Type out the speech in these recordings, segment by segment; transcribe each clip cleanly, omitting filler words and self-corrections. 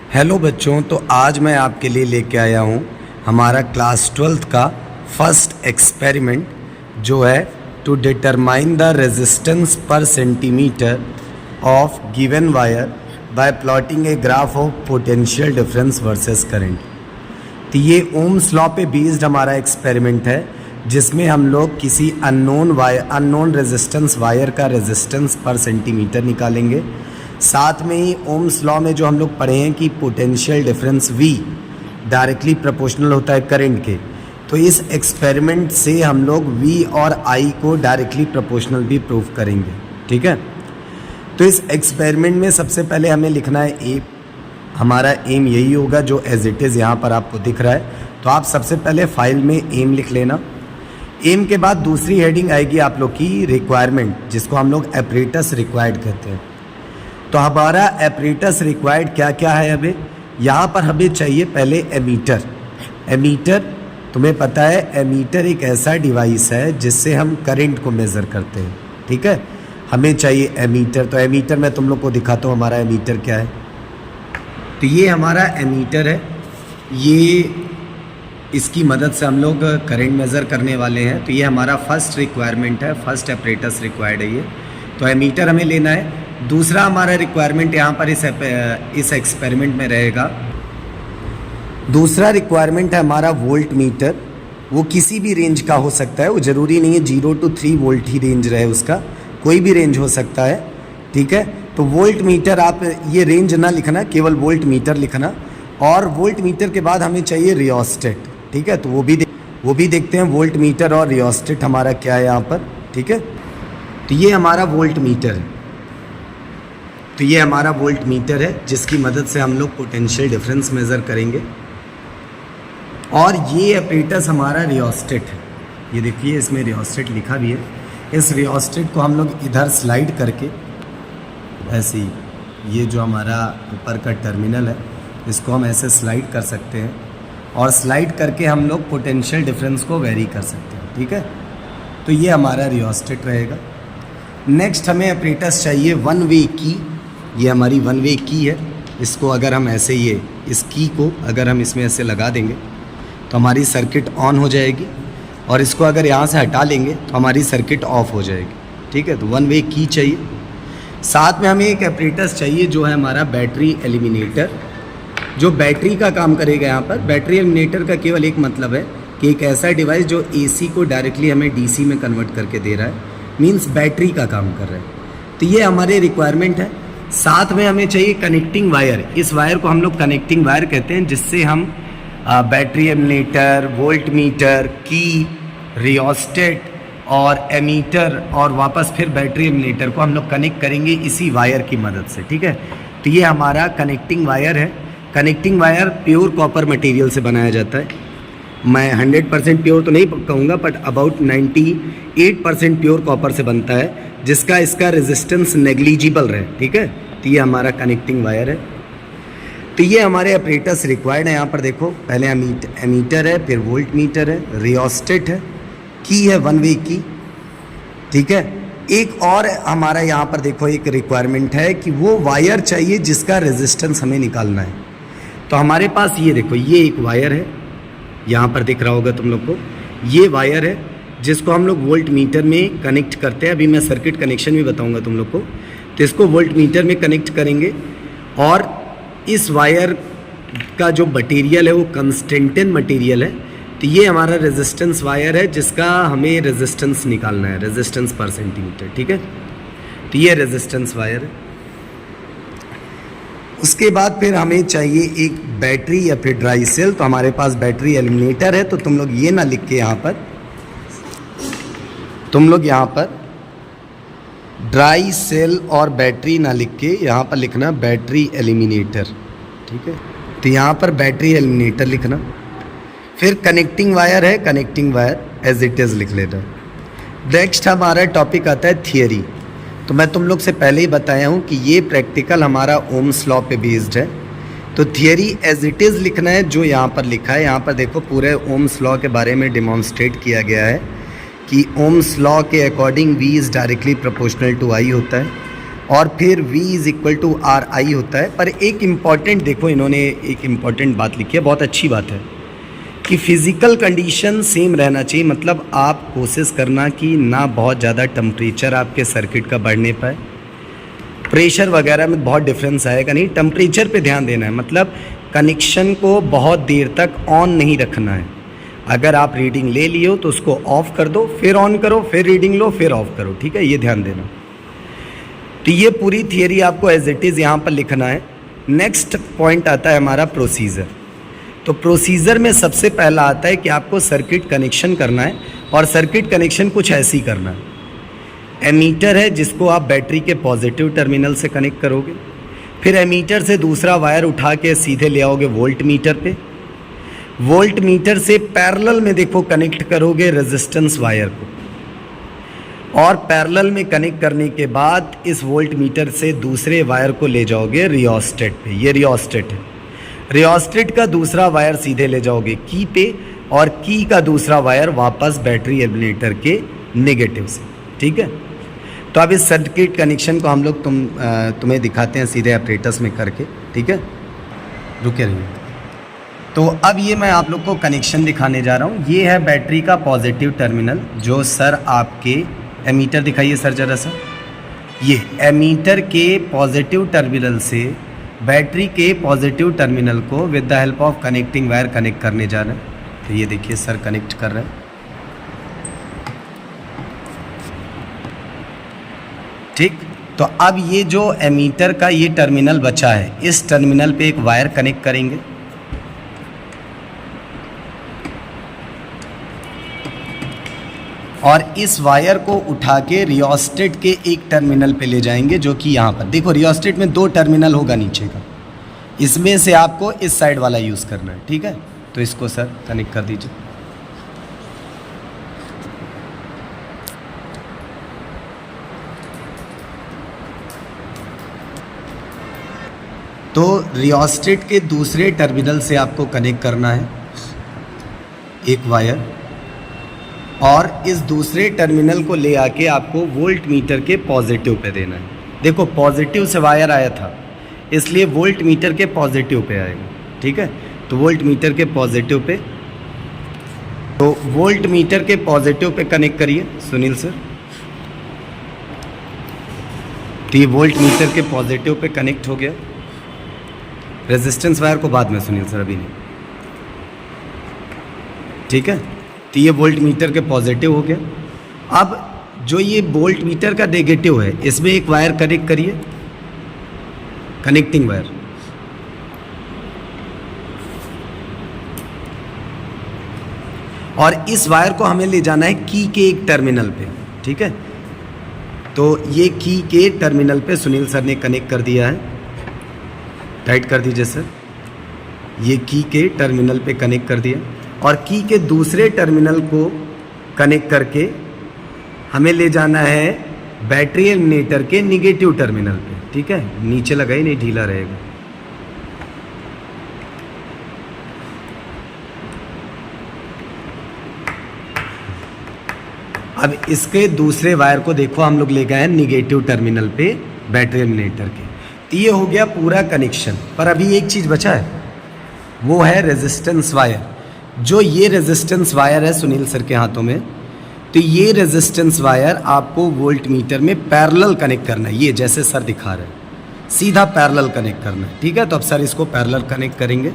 Hello बच्चों, तो आज मैं आपके लिए लेके आया हूँ हमारा क्लास 12th का फर्स्ट एक्सपेरिमेंट जो है टू डिटरमाइन द रेजिस्टेंस पर centimetre of given wire bye plotting a graph of potential difference versus current. तो ये ओम्स लॉ पे बेस्ड हमारा एक्सपेरिमेंट है जिसमें हम लोग किसी अननोन रेजिस्टेंस वायर का रेजिस्टेंस पर सेंटीमीटर निकालेंगे। साथ में ही ओम्स लॉ में जो हम लोग पढ़े हैं कि potential difference V directly proportional होता है करंट के, तो इस एक्सपेरिमेंट से हम लोग V और I को डायरेक्टली प्रोपोर्शनल भी प्रूव करेंगे। ठीक है, तो इस एक्सपेरिमेंट में सबसे पहले हमें लिखना है हमारा एम यही होगा जो एज इट इज़ यहाँ पर आपको दिख रहा है। तो आप सबसे पहले फाइल में एम लिख लेना। एम के बाद दूसरी हेडिंग आएगी आप लोग की रिक्वायरमेंट, जिसको हम लोग एपरेटस रिक्वायर्ड कहते हैं। तो हमारा एपरेटस रिक्वायर्ड क्या क्या है? हमें यहाँ पर हमें चाहिए पहले एमीटर। एमीटर तुम्हें पता है, एमीटर एक ऐसा डिवाइस है जिससे हम करंट को मेज़र करते हैं। ठीक है, हमें चाहिए एमीटर। तो एमीटर मैं तुम लोग को दिखाता हूँ हमारा एमीटर क्या है। तो ये हमारा एमीटर है, ये इसकी मदद से हम लोग करंट मेज़र करने वाले हैं। तो ये हमारा फर्स्ट रिक्वायरमेंट है, फर्स्ट एपरेटस रिक्वायर्ड है ये। तो एमीटर हमें लेना है। दूसरा हमारा रिक्वायरमेंट यहाँ पर इस एक्सपेरिमेंट में रहेगा। दूसरा रिक्वायरमेंट है हमारा वोल्ट मीटर। वो किसी भी रेंज का हो सकता है, वो ज़रूरी नहीं है 0 to 3 वोल्ट ही रेंज रहे, उसका कोई भी रेंज हो सकता है। ठीक है, तो वोल्ट मीटर, आप ये रेंज ना लिखना, केवल वोल्ट मीटर लिखना। और वोल्ट मीटर के बाद हमें चाहिए रियोस्टेट। ठीक है, तो वो भी देखते हैं वोल्ट मीटर और रियोस्टेट हमारा क्या है यहाँ पर। ठीक है, तो ये हमारा वोल्ट मीटर है। तो ये हमारा वोल्ट मीटर है जिसकी मदद से हम लोग पोटेंशियल डिफरेंस मेज़र करेंगे। और ये एपरेटस हमारा रियोस्टेट है। ये देखिए इसमें रियोस्टेट लिखा भी है। इस रियोस्टेट को हम लोग इधर स्लाइड करके ऐसे ही, ये जो हमारा ऊपर का टर्मिनल है इसको हम ऐसे स्लाइड कर सकते हैं और स्लाइड करके हम लोग पोटेंशियल डिफरेंस को वेरी कर सकते हैं। ठीक है, तो ये हमारा रियोस्टेट रहेगा। नेक्स्ट हमें एपरेटस चाहिए वन वे की। ये हमारी वन वे की है। इसको अगर हम ऐसे, ये इस की को अगर हम इसमें ऐसे लगा देंगे तो हमारी सर्किट ऑन हो जाएगी, और इसको अगर यहाँ से हटा लेंगे तो हमारी सर्किट ऑफ हो जाएगी। ठीक है, तो वन वे की चाहिए। साथ में हमें एक एपरेटस चाहिए जो है हमारा बैटरी एलिमिनेटर, जो बैटरी का काम करेगा। यहाँ पर बैटरी एलिमिनेटर का केवल एक मतलब है कि एक ऐसा डिवाइस जो AC को डायरेक्टली हमें DC में कन्वर्ट करके दे रहा है, मीन्स बैटरी का काम कर रहा है। तो ये हमारे रिक्वायरमेंट है। साथ में हमें चाहिए कनेक्टिंग वायर। इस वायर को हम लोग कनेक्टिंग वायर कहते हैं, जिससे हम बैटरी एलिमिनेटर, वोल्ट मीटर, की, रियोस्टेट और एमीटर और वापस फिर बैटरी एलिमिनेटर को हम लोग कनेक्ट करेंगे इसी वायर की मदद से। ठीक है, तो ये हमारा कनेक्टिंग वायर है। Connecting wire pure copper material से बनाया जाता है। मैं 100% प्योर तो नहीं कहूँगा, बट अबाउट 98% प्योर कॉपर से बनता है, जिसका इसका रेजिस्टेंस नेग्लिजिबल रहे। ठीक है, तो ये हमारा कनेक्टिंग वायर है। तो ये हमारे ऑपरेटर्स रिक्वायर्ड है। यहाँ पर देखो, पहले एमीटर है, फिर वोल्ट मीटर है, रियोस्टेट है, की है वन वे की। ठीक है, एक और हमारा यहाँ पर देखो एक रिक्वायरमेंट है कि वो वायर चाहिए जिसका रेजिस्टेंस हमें निकालना है। तो हमारे पास ये देखो, ये एक वायर है, यहाँ पर दिख रहा होगा तुम लोग को। ये वायर है जिसको हम लोग वोल्ट मीटर में कनेक्ट करते हैं। अभी मैं सर्किट कनेक्शन भी बताऊंगा तुम लोग को। तो इसको वोल्ट मीटर में कनेक्ट करेंगे, और इस वायर का जो मटेरियल है वो कंस्टेंटिन मटेरियल है। तो ये हमारा रेजिस्टेंस वायर है जिसका हमें रेजिस्टेंस निकालना है, रेजिस्टेंस पर सेंटीमीटर। ठीक है, तो ये रेजिस्टेंस वायर है। उसके बाद फिर हमें चाहिए एक बैटरी या फिर ड्राई सेल। तो हमारे पास बैटरी एलिमिनेटर है, तो तुम लोग ये ना लिख के यहाँ पर ड्राई सेल और बैटरी ना लिख के यहाँ पर लिखना बैटरी एलिमिनेटर। ठीक है, तो यहाँ पर बैटरी एलिमिनेटर लिखना। फिर कनेक्टिंग वायर है, connecting wire as it is लिख लेना। नेक्स्ट हमारा टॉपिक आता है थियरी। तो मैं तुम लोग से पहले ही बताया हूँ कि ये प्रैक्टिकल हमारा ओम्स लॉ पे बेस्ड है। तो थियरी एज इट इज़ लिखना है जो यहाँ पर लिखा है। यहाँ पर देखो पूरे ओम्स लॉ के बारे में डिमॉन्स्ट्रेट किया गया है कि ओम्स लॉ के according V is directly proportional to I होता है। और फिर V is equal to R I होता है। पर एक इम्पॉर्टेंट देखो, इन्होंने एक इम्पॉर्टेंट बात लिखी है, बहुत अच्छी बात है कि फिज़िकल कंडीशन सेम रहना चाहिए। मतलब आप कोशिश करना कि ना बहुत ज़्यादा टेम्परेचर आपके सर्किट का बढ़ने पाए, प्रेशर वगैरह में बहुत डिफरेंस आएगा नहीं, टेम्परेचर पे ध्यान देना है। मतलब कनेक्शन को बहुत देर तक ऑन नहीं रखना है। अगर आप रीडिंग ले लियो तो उसको ऑफ़ कर दो, फिर ऑन करो, फिर रीडिंग लो, फिर ऑफ़ करो, ठीक है, ये ध्यान देना। तो ये पूरी थियरी आपको एज इट इज़ यहाँ पर लिखना है। नेक्स्ट पॉइंट आता है हमारा प्रोसीजर। तो प्रोसीजर में सबसे पहला आता है कि आपको सर्किट कनेक्शन करना है, और सर्किट कनेक्शन कुछ ऐसी करना है। एमीटर है जिसको आप बैटरी के पॉजिटिव टर्मिनल से कनेक्ट करोगे, फिर एमीटर से दूसरा वायर उठा के सीधे ले आओगे वोल्ट मीटर पे, वोल्ट मीटर से पैरेलल में देखो कनेक्ट करोगे रेजिस्टेंस वायर को, और पैरेलल में कनेक्ट करने के बाद इस वोल्ट मीटर से दूसरे वायर को ले जाओगे रियोस्टेट पे। ये रियोस्टेट है, रियोस्टेट का दूसरा वायर सीधे ले जाओगे की पे, और की का दूसरा वायर वापस बैटरी एलिमिनेटर के नेगेटिव से, ठीक है। तो अब इस सर्किट कनेक्शन को हम लोग तुम्हें दिखाते हैं सीधे ऑपरेटर्स में करके, ठीक है, रुके रहिए। तो अब ये मैं आप लोग को कनेक्शन दिखाने जा रहा हूँ। ये है बैटरी का पॉजिटिव टर्मिनल, जो सर आपके एमीटर दिखाइए सर ज़रा सा। ये एमीटर के पॉजिटिव टर्मिनल से बैटरी के पॉजिटिव टर्मिनल को with the help of connecting wire connect करने जा रहे हैं। तो ये देखिए सर कनेक्ट कर रहे हैं, ठीक। तो अब ये जो एमीटर का ये टर्मिनल बचा है, इस टर्मिनल पे एक वायर कनेक्ट करेंगे, और इस वायर को उठा के रियोस्टेट के एक टर्मिनल पे ले जाएंगे, जो कि यहाँ पर देखो रियोस्टेट में 2 टर्मिनल होगा नीचे का, इसमें से आपको इस साइड वाला यूज़ करना है, ठीक है। तो इसको सर कनेक्ट कर दीजिए। तो रियोस्टेट के दूसरे टर्मिनल से आपको कनेक्ट करना है एक वायर, और इस दूसरे टर्मिनल को ले आके आपको वोल्ट मीटर के पॉजिटिव पे देना है। देखो पॉजिटिव से वायर आया था, इसलिए वोल्ट मीटर के पॉजिटिव पे आएगा, ठीक है। तो वोल्ट मीटर के पॉजिटिव पे, तो वोल्ट मीटर के पॉजिटिव पे कनेक्ट करिए सुनील सर। तो ये वोल्ट मीटर के पॉजिटिव पे कनेक्ट हो गया। रेजिस्टेंस वायर को बाद में सुनील सर, अभी नहीं, ठीक है। तो ये वोल्ट मीटर के पॉजिटिव हो गया। अब जो ये वोल्ट मीटर का नेगेटिव है, इसमें एक वायर कनेक्ट करिए, कनेक्टिंग वायर, और इस वायर को हमें ले जाना है की के एक टर्मिनल पे, ठीक है। तो ये की के टर्मिनल पे सुनील सर ने कनेक्ट कर दिया है, टाइट कर दीजिए सर। ये की के टर्मिनल पे कनेक्ट कर दिया, और की के दूसरे टर्मिनल को कनेक्ट करके हमें ले जाना है बैटरी एलिमिनेटर के निगेटिव टर्मिनल पे, ठीक है। नीचे लगाई नहीं, ढीला रहेगा। अब इसके दूसरे वायर को देखो हम लोग ले गए हैं निगेटिव टर्मिनल पे बैटरी एलिमिनेटर के। तो ये हो गया पूरा कनेक्शन। पर अभी एक चीज़ बचा है, वो है रेजिस्टेंस वायर। जो ये रेजिस्टेंस वायर है सुनील सर के हाथों में, तो ये रेजिस्टेंस वायर आपको वोल्ट मीटर में पैरेलल कनेक्ट करना है। ये जैसे सर दिखा रहे हैं, सीधा पैरेलल कनेक्ट करना है, ठीक है। तो अब सर इसको पैरेलल कनेक्ट करेंगे।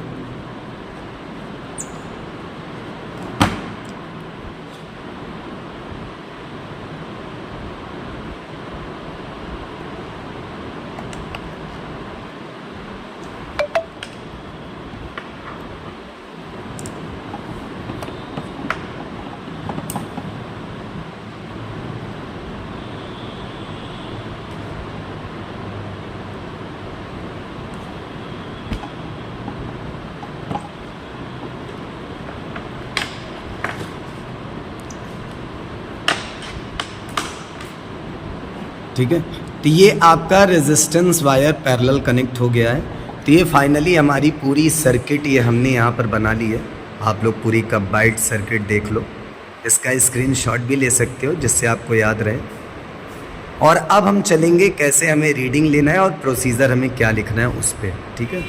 ठीक है। तो ये आपका रेजिस्टेंस वायर पैरेलल कनेक्ट हो गया है। तो ये फाइनली हमारी पूरी सर्किट ये हमने यहाँ पर बना ली है। आप लोग पूरी कंबाइंड सर्किट देख लो, इसका स्क्रीनशॉट भी ले सकते हो जिससे आपको याद रहे। और अब हम चलेंगे कैसे हमें रीडिंग लेना है और प्रोसीजर हमें क्या लिखना है उस पर, ठीक है।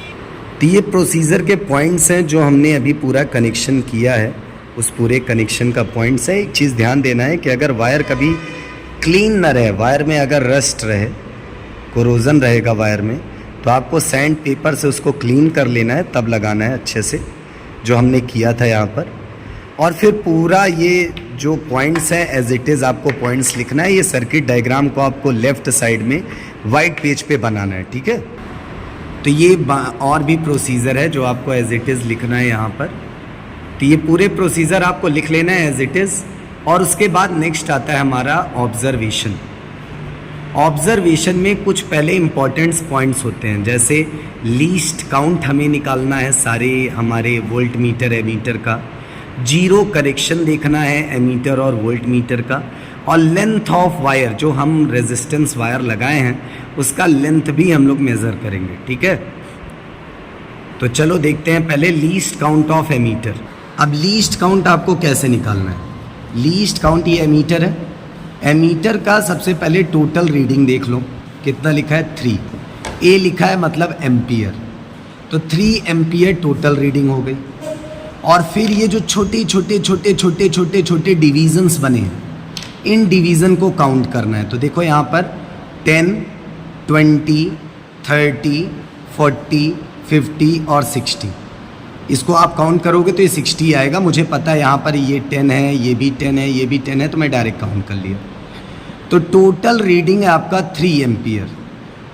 तो ये प्रोसीजर के पॉइंट्स हैं जो हमने अभी पूरा कनेक्शन किया है, उस पूरे कनेक्शन का पॉइंट्स है। एक चीज़ ध्यान देना है कि अगर वायर कभी क्लीन ना रहे, वायर में अगर रस्ट रहे, कोरोजन रहेगा वायर में, तो आपको सैंड पेपर से उसको क्लीन कर लेना है, तब लगाना है अच्छे से, जो हमने किया था यहाँ पर। और फिर पूरा ये जो पॉइंट्स हैं एज इट इज़ आपको पॉइंट्स लिखना है। ये सर्किट डायग्राम को आपको लेफ़्ट साइड में वाइट पेज पे बनाना है, ठीक है। तो ये और भी प्रोसीजर है जो आपको एज इट इज़ लिखना है यहाँ पर। तो ये पूरे प्रोसीजर आपको लिख लेना है एज इट इज़। और उसके बाद नेक्स्ट आता है हमारा ऑब्जर्वेशन। ऑब्जर्वेशन में कुछ पहले इंपॉर्टेंट्स पॉइंट्स होते हैं, जैसे लीस्ट काउंट हमें निकालना है सारे हमारे वोल्ट मीटर एमीटर का, जीरो करेक्शन देखना है एमीटर और वोल्ट मीटर का, और लेंथ ऑफ वायर, जो हम रेजिस्टेंस वायर लगाए हैं उसका लेंथ भी हम लोग मेज़र करेंगे, ठीक है। तो चलो देखते हैं पहले लीस्ट काउंट ऑफ एमीटर। अब लीस्ट काउंट आपको कैसे निकालना है? लीस्ट काउंट, ये एमीटर है, एमीटर का सबसे पहले टोटल रीडिंग देख लो, कितना लिखा है 3, ए लिखा है मतलब एम्पियर, तो 3 एम्पियर टोटल रीडिंग हो गई। और फिर ये जो छोटे छोटे छोटे छोटे छोटे छोटे डिवीजन्स बने हैं, इन डिवीज़न को काउंट करना है। तो देखो यहाँ पर 10, 20, 30, 40, 50 और 60, इसको आप काउंट करोगे तो ये 60 आएगा। मुझे पता है यहाँ पर ये 10 है, ये भी 10 है, ये भी 10 है, तो मैं डायरेक्ट काउंट कर लिया। तो टोटल रीडिंग है आपका 3 एम्पियर,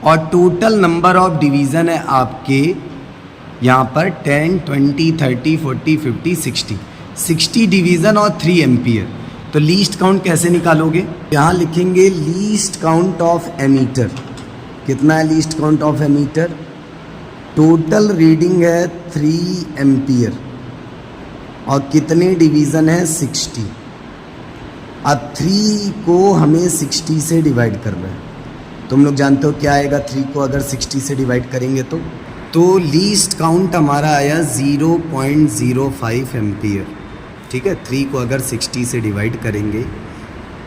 और टोटल नंबर ऑफ डिवीज़न है आपके यहाँ पर 10, 20, 30, 40, 50, 60, 60 डिवीज़न और 3 एम्पियर। तो लीस्ट काउंट कैसे निकालोगे? यहाँ लिखेंगे लीस्ट काउंट ऑफ एमीटर। कितना है least count of ammeter? Total reading है 3 एम्पियर और कितने डिवीज़न है 60। अब 3 को हमें 60 से डिवाइड करना है। तुम लोग जानते हो क्या आएगा 3 को अगर 60 से डिवाइड करेंगे तो लीस्ट काउंट हमारा आया 0.05 एम्पियर, ठीक है। 3 को अगर 60 से डिवाइड करेंगे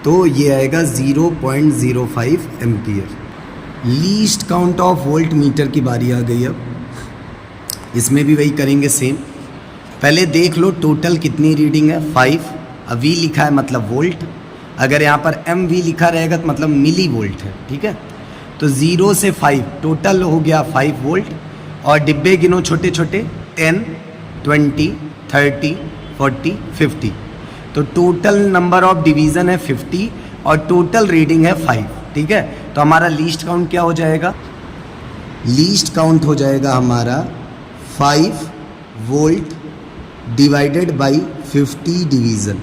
तो ये आएगा 0.05 ampere. Least count of volt meter की बारी आ गई। अब इसमें भी वही करेंगे सेम। पहले देख लो टोटल कितनी रीडिंग है 5। अब वी लिखा है मतलब वोल्ट, अगर यहाँ पर एम वी लिखा रहेगा तो मतलब मिली वोल्ट है, ठीक है। तो 0 से 5 टोटल हो गया 5 वोल्ट। और डिब्बे गिनो छोटे छोटे, 10, 20, 30, 40, 50। तो टोटल नंबर ऑफ डिवीज़न है 50 और टोटल रीडिंग है 5, ठीक है। तो हमारा लीस्ट काउंट क्या हो जाएगा? लीस्ट काउंट हो जाएगा हमारा 5 volt divided by 50 division,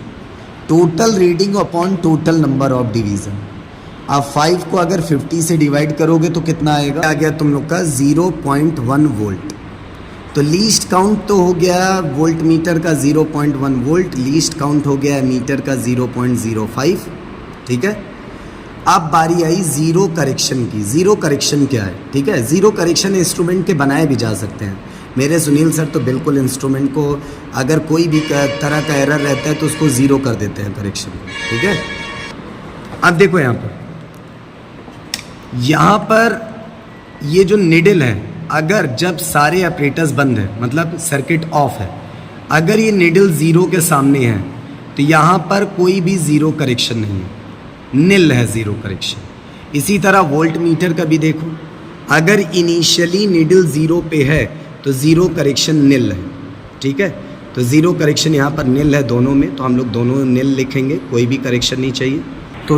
total reading upon total number of division. अब 5 को अगर 50 से डिवाइड करोगे तो कितना आएगा? आ गया तुम लोग का 0.1 वोल्ट। तो लीस्ट काउंट तो हो गया वोल्ट मीटर का 0.1 वोल्ट, लीस्ट काउंट हो गया मीटर का 0.05, ठीक है। अब बारी आई ज़ीरो करेक्शन की। ज़ीरो करेक्शन क्या है? ठीक है, ज़ीरो करेक्शन इंस्ट्रूमेंट के बनाए भी जा सकते हैं। मेरे सुनील सर तो बिल्कुल इंस्ट्रूमेंट को अगर कोई भी तरह का एरर रहता है तो उसको ज़ीरो कर देते हैं करेक्शन, ठीक है। अब देखो यहाँ पर ये जो निडल है, अगर जब सारे ऑपरेटर्स बंद है मतलब सर्किट ऑफ है, अगर ये निडल ज़ीरो के सामने है तो यहाँ पर कोई भी ज़ीरो करेक्शन नहीं है, निल है ज़ीरो करेक्शन। इसी तरह वोल्ट मीटर का भी देखो, अगर इनिशियली निडल ज़ीरो पे है तो ज़ीरो करेक्शन निल है, ठीक है। तो ज़ीरो करेक्शन यहाँ पर निल है दोनों में, तो हम लोग दोनों निल लिखेंगे, कोई भी करेक्शन नहीं चाहिए। तो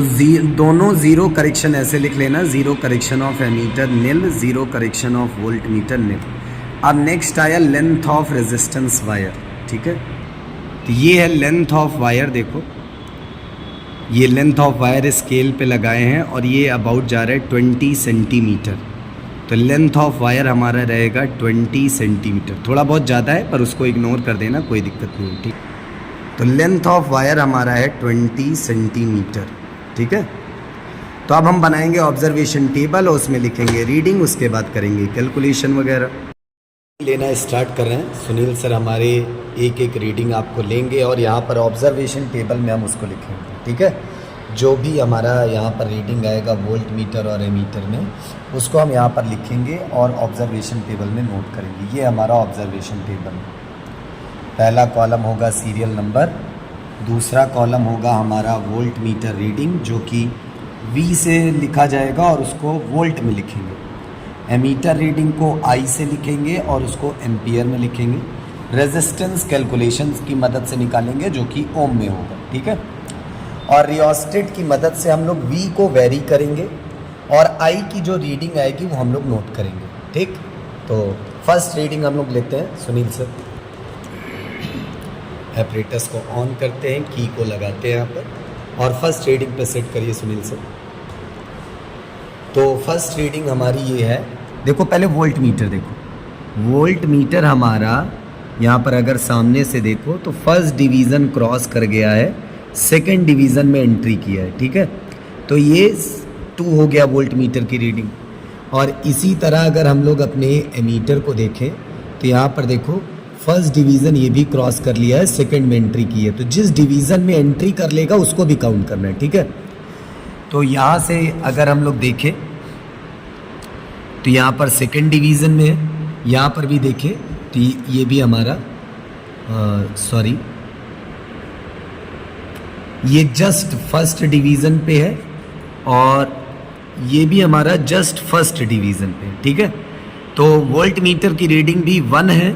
दोनों ज़ीरो करेक्शन ऐसे लिख लेना, zero correction of ammeter nil, zero correction of voltmeter nil. अब नेक्स्ट आया लेंथ ऑफ रेजिस्टेंस वायर, ठीक है। तो ये है लेंथ ऑफ वायर, देखो ये लेंथ ऑफ वायर स्केल पे लगाए हैं और ये अबाउट जा रहा है 20 सेंटीमीटर। तो लेंथ ऑफ वायर हमारा रहेगा 20 सेंटीमीटर, थोड़ा बहुत ज़्यादा है पर उसको इग्नोर कर देना, कोई दिक्कत नहीं, ठीक। तो लेंथ ऑफ वायर हमारा है 20 सेंटीमीटर, ठीक है। तो अब हम बनाएंगे ऑब्जर्वेशन टेबल और उसमें लिखेंगे रीडिंग, उसके बाद करेंगे कैलकुलेशन वगैरह। लेना स्टार्ट कर रहे हैं, सुनील सर हमारे एक एक रीडिंग आपको लेंगे और यहाँ पर ऑब्जर्वेशन टेबल में हम उसको लिखेंगे, ठीक है। जो भी हमारा यहाँ पर रीडिंग आएगा वोल्ट मीटर और एमीटर में, उसको हम यहाँ पर लिखेंगे और ऑब्जर्वेशन टेबल में नोट करेंगे। ये हमारा ऑब्जर्वेशन टेबल है। पहला कॉलम होगा सीरियल नंबर, दूसरा कॉलम होगा हमारा वोल्ट मीटर रीडिंग जो कि V से लिखा जाएगा और उसको वोल्ट में लिखेंगे। एमीटर रीडिंग को I से लिखेंगे और उसको एम्पियर में लिखेंगे। रेजिस्टेंस कैलकुलेशंस की मदद से निकालेंगे जो कि ओम में होगा, ठीक है। और रियोस्टेट की मदद से हम लोग V को वेरी करेंगे और I की जो रीडिंग आएगी वो हम लोग नोट करेंगे, ठीक। तो फर्स्ट रीडिंग हम लोग लेते हैं। सुनील सर एपरेटस को ऑन करते हैं, की को लगाते हैं यहाँ पर और फर्स्ट रीडिंग पे सेट करिए सुनील सर। तो फर्स्ट रीडिंग हमारी ये है, देखो पहले वोल्ट मीटर देखो। वोल्ट मीटर हमारा यहाँ पर अगर सामने से देखो तो फर्स्ट डिवीज़न क्रॉस कर गया है, सेकंड डिवीज़न में एंट्री किया है, ठीक है। तो ये 2 हो गया वोल्ट मीटर की रीडिंग। और इसी तरह अगर हम लोग अपने एमीटर को देखें तो यहाँ पर देखो फर्स्ट डिवीज़न ये भी क्रॉस कर लिया है, सेकंड में एंट्री की है। तो जिस डिवीज़न में एंट्री कर लेगा उसको भी काउंट करना है, ठीक है। तो यहाँ से अगर हम लोग देखें तो यहाँ पर सेकंड डिवीज़न में है, यहाँ पर भी देखें तो ये भी हमारा ये जस्ट फर्स्ट डिवीज़न पे है और ये भी हमारा जस्ट फर्स्ट डिवीज़न पे है, ठीक है। तो वोल्ट मीटर की रीडिंग भी 1 है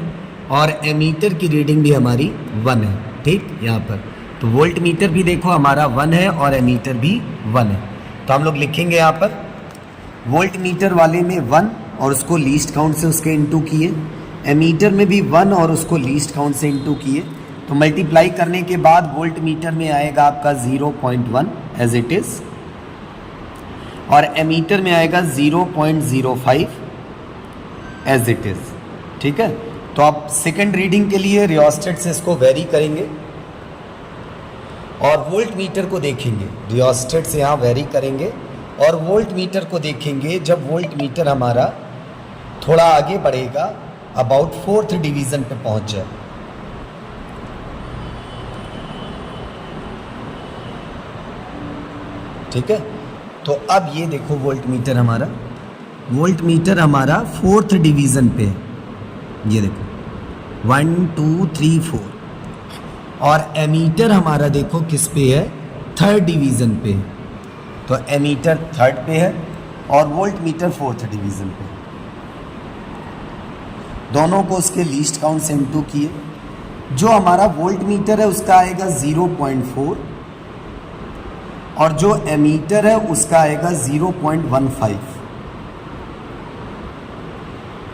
और एमीटर की रीडिंग भी हमारी 1 है, ठीक। यहाँ पर तो वोल्ट मीटर भी देखो हमारा 1 है और एमीटर भी 1 है। तो हम लोग लिखेंगे यहाँ पर वोल्ट मीटर वाले में 1 और उसको लीस्ट काउंट से उसके इनटू किए, एमीटर में भी 1 और उसको लीस्ट काउंट से इनटू किए। तो मल्टीप्लाई करने के बाद वोल्ट मीटर में आएगा आपका 0.1 एज इट इज़ और एमीटर में आएगा 0.05 एज इट इज़, ठीक है। तो आप सेकंड रीडिंग के लिए रियोस्टेट से इसको वेरी करेंगे और वोल्ट मीटर को देखेंगे। रियोस्टेट से यहाँ वेरी करेंगे और वोल्ट मीटर को देखेंगे जब वोल्ट मीटर हमारा थोड़ा आगे बढ़ेगा, अबाउट 4th डिवीज़न पे पहुँच जाए। ठीक है। तो अब ये देखो वोल्ट मीटर हमारा 4th डिवीज़न पे है, ये देखो 1 2 3 4। और एमीटर हमारा देखो किस पे है, 3rd डिवीज़न पे है। तो एमीटर 3rd पे है और वोल्ट मीटर 4th डिवीज़न पे है। दोनों को उसके लीस्ट काउंट से इनटू किए। जो हमारा वोल्ट मीटर है उसका आएगा 0.4 और जो एमीटर है उसका आएगा 0.15,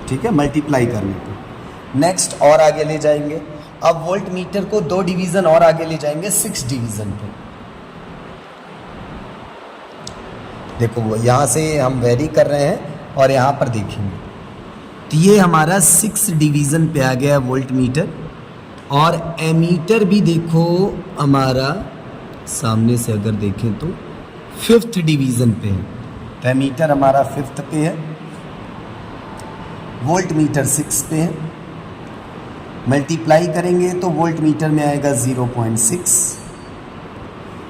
ठीक है, मल्टीप्लाई करने पे। नेक्स्ट और आगे ले जाएंगे, अब वोल्ट मीटर को 2 डिवीज़न और आगे ले जाएंगे 6 डिवीज़न पे। देखो यहाँ से हम वेरी कर रहे हैं और यहाँ पर देखेंगे तो ये हमारा 6 डिवीज़न पे आ गया वोल्ट मीटर और एमीटर भी देखो हमारा सामने से अगर देखें तो 5th डिवीज़न पे है। तो एमीटर हमारा 5th पे है, वोल्ट मीटर 6 पे है। मल्टीप्लाई करेंगे तो वोल्ट मीटर में आएगा 0.6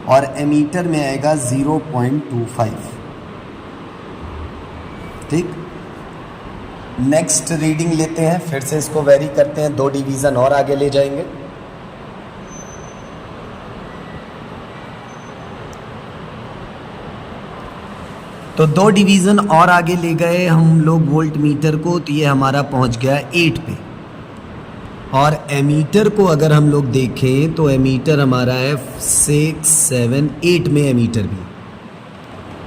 और एमीटर में आएगा 0.25, ठीक। नेक्स्ट रीडिंग लेते हैं, फिर से इसको वेरी करते हैं, 2 डिवीज़न और आगे ले जाएंगे। तो 2 डिवीज़न और आगे ले गए हम लोग वोल्ट मीटर को, तो ये हमारा पहुंच गया 8 पे। और एमीटर को अगर हम लोग देखें तो एमीटर हमारा है 6 7 8 में एमीटर भी।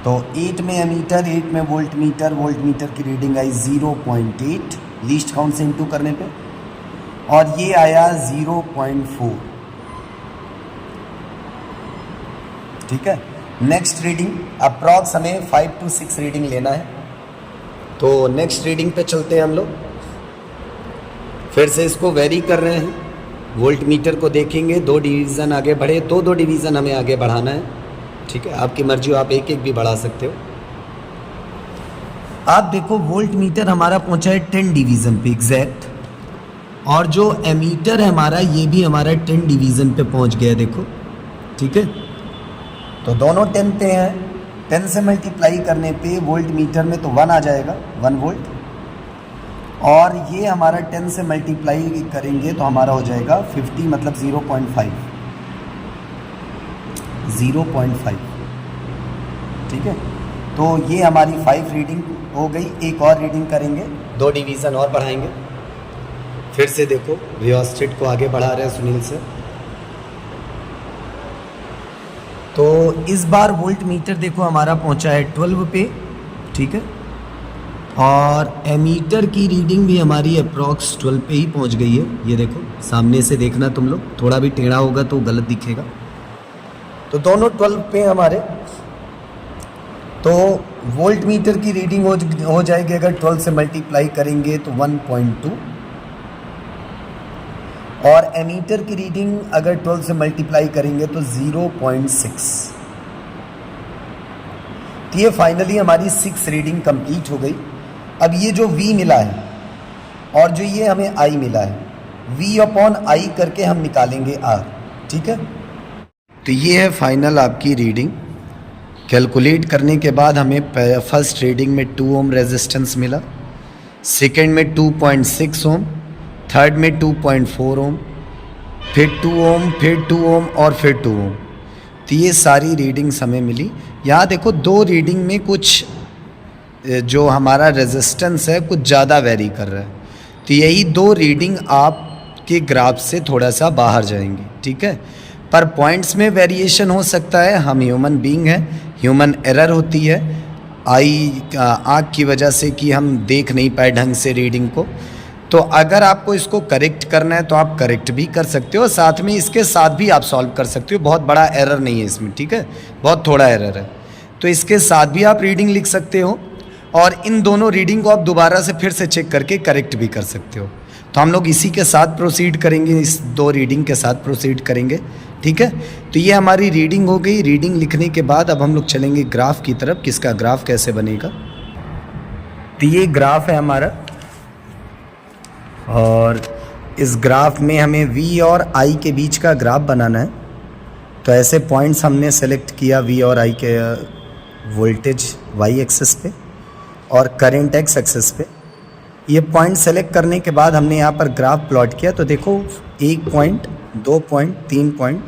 तो 8 में एमीटर, 8 में वोल्ट मीटर की रीडिंग आई 0.8 लीस्ट काउंट से इनटू करने पे और ये आया 0.4, ठीक है। नेक्स्ट रीडिंग अप्रॉक्स हमें 5 to 6 रीडिंग लेना है। तो नेक्स्ट रीडिंग पे चलते हैं हम लोग, फिर से इसको वेरी कर रहे हैं। वोल्ट मीटर को देखेंगे, 2 डिवीज़न आगे बढ़े, 2 डिवीज़न हमें आगे बढ़ाना है, ठीक है। आपकी मर्जी, आप एक भी बढ़ा सकते हो। आप देखो वोल्ट मीटर हमारा पहुंचा है 10 डिवीज़न पे एग्जैक्ट और जो एमीटर है हमारा ये भी हमारा 10 डिवीज़न पे पहुंच गया, देखो, ठीक है। तो दोनों 10 पे हैं, 10 से मल्टीप्लाई करने पे वोल्ट मीटर में तो 1 आ जाएगा, 1 वोल्ट। और ये हमारा 10 से मल्टीप्लाई करेंगे तो हमारा हो जाएगा 50 मतलब 0.5, ठीक है। तो ये हमारी 5 रीडिंग हो गई। एक और रीडिंग करेंगे, 2 डिवीज़न और बढ़ाएंगे। फिर से देखो रियोस्टेट को आगे बढ़ा रहे हैं सुनील से। तो इस बार वोल्ट मीटर देखो हमारा पहुंचा है 12 पे, ठीक है। और एमीटर की रीडिंग भी हमारी अप्रॉक्स 12 पे ही पहुंच गई है। ये देखो सामने से देखना तुम लोग, थोड़ा भी टेढ़ा होगा तो गलत दिखेगा। तो दोनों 12 पे हमारे। तो वोल्ट मीटर की रीडिंग हो जाएगी अगर 12 से मल्टीप्लाई करेंगे तो 1.2, और एमीटर की रीडिंग अगर 12 से मल्टीप्लाई करेंगे तो 0.6। तो ये फाइनली हमारी 6 रीडिंग कंप्लीट हो गई। अब ये जो V मिला है और जो ये हमें I मिला है, V/I करके हम निकालेंगे R, ठीक है। तो ये है फाइनल आपकी रीडिंग। कैलकुलेट करने के बाद हमें फर्स्ट रीडिंग में 2 ओम रेजिस्टेंस मिला, सेकेंड में 2.6 ओम, थर्ड में 2.4 ओम, फिर 2 ओम, फिर 2 ओम और फिर 2 ओम। तो ये सारी रीडिंग्स हमें मिली। यहाँ देखो 2 रीडिंग में कुछ जो हमारा रेजिस्टेंस है कुछ ज़्यादा वेरी कर रहा है। तो यही 2 रीडिंग आपके ग्राफ से थोड़ा सा बाहर जाएंगी, ठीक है। पर पॉइंट्स में वेरिएशन हो सकता है, हम ह्यूमन बीइंग हैं, ह्यूमन एरर होती है आँख की वजह से कि हम देख नहीं पाए ढंग से रीडिंग को। तो अगर आपको इसको करेक्ट करना है तो आप करेक्ट भी कर सकते हो, साथ में इसके साथ भी आप सॉल्व कर सकते हो। बहुत बड़ा एरर नहीं है इसमें, ठीक है, बहुत थोड़ा एरर है। तो इसके साथ भी आप रीडिंग लिख सकते हो और इन दोनों रीडिंग को आप दोबारा से फिर से चेक करके करेक्ट भी कर सकते हो। तो हम लोग इसी के साथ प्रोसीड करेंगे, इस 2 रीडिंग के साथ प्रोसीड करेंगे, ठीक है। तो ये हमारी रीडिंग हो गई। रीडिंग लिखने के बाद अब हम लोग चलेंगे ग्राफ की तरफ, किसका ग्राफ कैसे बनेगा। तो ये ग्राफ है हमारा और इस ग्राफ में हमें V और I के बीच का ग्राफ बनाना है। तो ऐसे पॉइंट्स हमने सेलेक्ट किया V और I के वोल्टेज Y एक्सिस पे और करंट X एक्सिस पे। ये पॉइंट सेलेक्ट करने के बाद हमने यहाँ पर ग्राफ प्लॉट किया। तो देखो 1 पॉइंट, 2 पॉइंट, 3 पॉइंट,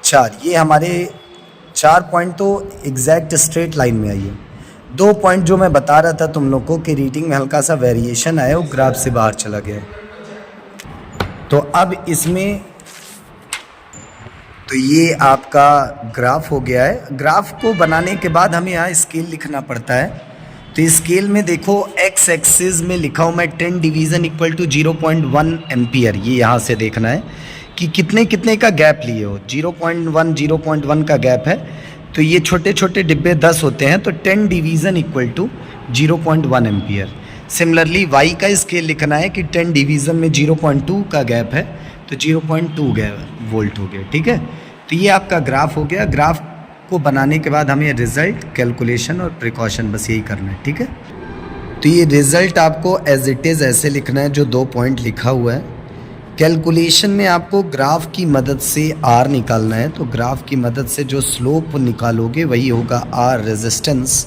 4, ये हमारे 4 पॉइंट तो एग्जैक्ट स्ट्रेट लाइन में आई है। 2 पॉइंट जो मैं बता रहा था तुम लोग को कि रीडिंग में हल्का सा वेरिएशन आया, वो ग्राफ से बाहर चला गया है। तो अब इसमें तो ये आपका ग्राफ हो गया है। ग्राफ को बनाने के बाद हमें यहाँ स्केल लिखना पड़ता है। तो स्केल में देखो एक्स एक्सिस में लिखा हूँ मैं 10 डिवीज़न इक्वल टू 0.1 एम्पियर। ये यहाँ से देखना है कि कितने कितने का गैप लिए हो। 0.1 का गैप है, तो ये छोटे छोटे डिब्बे 10 होते हैं, तो 10 division equal to 0.1 ampere. Similarly y का स्केल लिखना है कि 10 डिवीज़न में 0.2 का गैप है, तो 0.2 वोल्ट हो गया, ठीक है। तो ये आपका ग्राफ हो गया। ग्राफ को बनाने के बाद हमें रिज़ल्ट, कैलकुलेशन और प्रिकॉशन बस यही करना है, ठीक है। तो ये रिज़ल्ट आपको एज इट इज़ ऐसे लिखना है जो 2 पॉइंट लिखा हुआ है। कैलकुलेशन में आपको ग्राफ की मदद से आर निकालना है। तो ग्राफ की मदद से जो स्लोप निकालोगे वही होगा आर रेजिस्टेंस,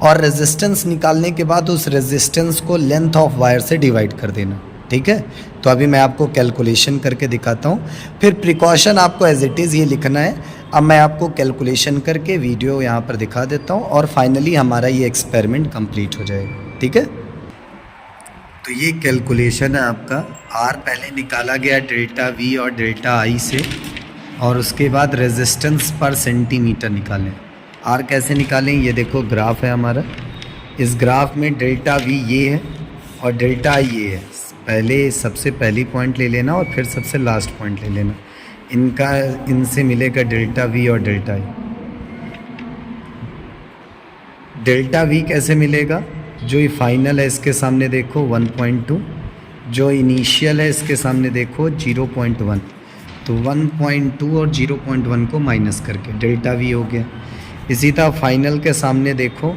और रेजिस्टेंस निकालने के बाद उस रेजिस्टेंस को लेंथ ऑफ वायर से डिवाइड कर देना, ठीक है। तो अभी मैं आपको कैलकुलेशन करके दिखाता हूँ, फिर प्रिकॉशन आपको एज इट इज़ ये लिखना है। अब मैं आपको कैलकुलेशन करके वीडियो यहाँ पर दिखा देता हूँ और फाइनली हमारा ये एक्सपेरिमेंट कंप्लीट हो जाएगा, ठीक है। तो ये कैलकुलेशन है आपका। आर पहले निकाला गया डेल्टा वी और डेल्टा आई से, और उसके बाद रेजिस्टेंस पर सेंटीमीटर निकालें। आर कैसे निकालें, ये देखो ग्राफ है हमारा। इस ग्राफ में डेल्टा वी ये है और डेल्टा आई ये है। पहले सबसे पहली पॉइंट ले लेना और फिर सबसे लास्ट पॉइंट ले लेना। इनसे मिलेगा डेल्टा वी और डेल्टा आई। डेल्टा वी कैसे मिलेगा, जो ये फाइनल है इसके सामने देखो 1.2, जो इनिशियल है इसके सामने देखो 0.1। तो 1.2 और 0.1 को माइनस करके डेल्टा वी हो गया। इसी तरह फाइनल के सामने देखो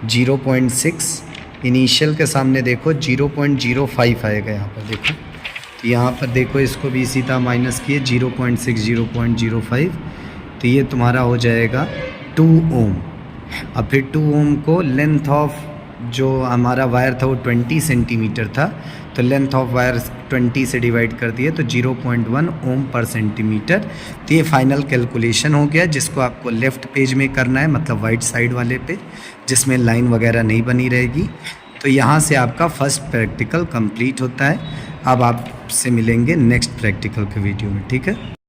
0.6, इनिशियल के सामने देखो 0.05 आएगा यहाँ पर देखो। तो यहाँ पर देखो इसको भी इसी तरह माइनस किए 0.6, 0.05, तो ये तुम्हारा हो जाएगा 2 ओम। अब फिर 2 ओम को लेंथ ऑफ जो हमारा वायर था वो 20 सेंटीमीटर था, तो लेंथ ऑफ वायर 20 से डिवाइड कर दिए तो 0.1 ओम पर सेंटीमीटर। तो ये फाइनल कैलकुलेशन हो गया, जिसको आपको लेफ़्ट पेज में करना है, मतलब वाइट साइड वाले पे, जिसमें लाइन वगैरह नहीं बनी रहेगी। तो यहाँ से आपका फर्स्ट प्रैक्टिकल कंप्लीट होता है। अब आपसे मिलेंगे नेक्स्ट प्रैक्टिकल के वीडियो में, ठीक है।